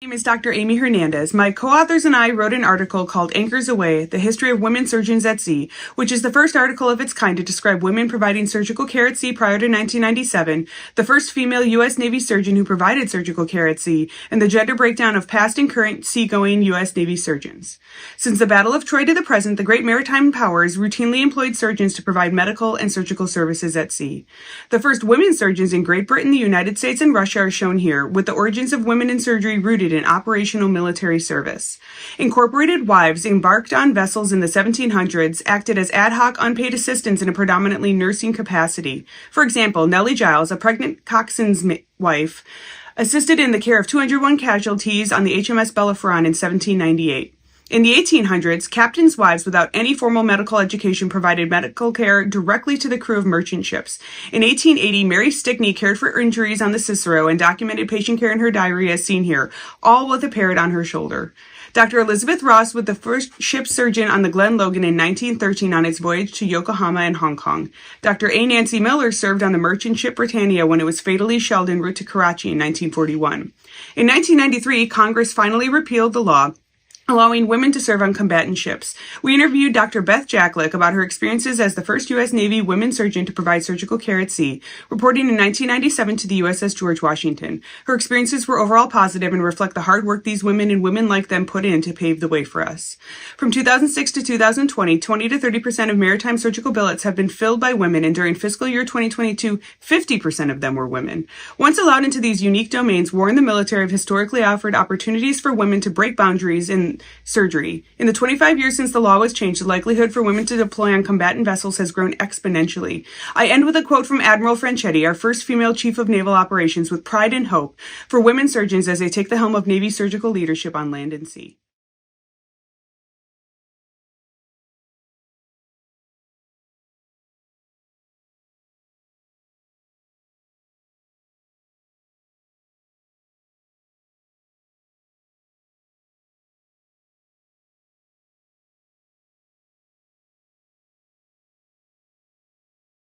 My name is Dr. Amy Hernandez. My co-authors and I wrote an article called Anchors Aweigh, The History of Women Surgeons at Sea, which is the first article of its kind to describe women providing surgical care at sea prior to 1997, the first female U.S. Navy surgeon who provided surgical care at sea, and the gender breakdown of past and current seagoing U.S. Navy surgeons. Since the Battle of Troy to the present, the great maritime powers routinely employed surgeons to provide medical and surgical services at sea. The first women surgeons in Great Britain, the United States, and Russia are shown here, with the origins of women in surgery rooted in operational military service. Incorporated wives embarked on vessels in the 1700s acted as ad hoc unpaid assistants in a predominantly nursing capacity. For example, Nellie Giles, a pregnant coxswain's wife, assisted in the care of 201 casualties on the HMS Bellerophon in 1798. In the 1800s, captains' wives without any formal medical education provided medical care directly to the crew of merchant ships. In 1880, Mary Stickney cared for injuries on the Cicero and documented patient care in her diary as seen here, all with a parrot on her shoulder. Dr. Elizabeth Ross was the first ship surgeon on the Glen Logan in 1913 on its voyage to Yokohama and Hong Kong. Dr. A. Nancy Miller served on the merchant ship Britannia when it was fatally shelled en route to Karachi in 1941. In 1993, Congress finally repealed the law allowing women to serve on combatant ships. We interviewed Dr. Beth Jacklick about her experiences as the first U.S. Navy women surgeon to provide surgical care at sea, reporting in 1997 to the USS George Washington. Her experiences were overall positive and reflect the hard work these women and women like them put in to pave the way for us. From 2006 to 2020, 20 to 30% of maritime surgical billets have been filled by women, and during fiscal year 2022, 50% of them were women. Once allowed into these unique domains, war and the military have historically offered opportunities for women to break boundaries in surgery. In the 25 years since the law was changed, the likelihood for women to deploy on combatant vessels has grown exponentially. I end with a quote from Admiral Franchetti, our first female chief of naval operations, with pride and hope for women surgeons as they take the helm of Navy surgical leadership on land and sea.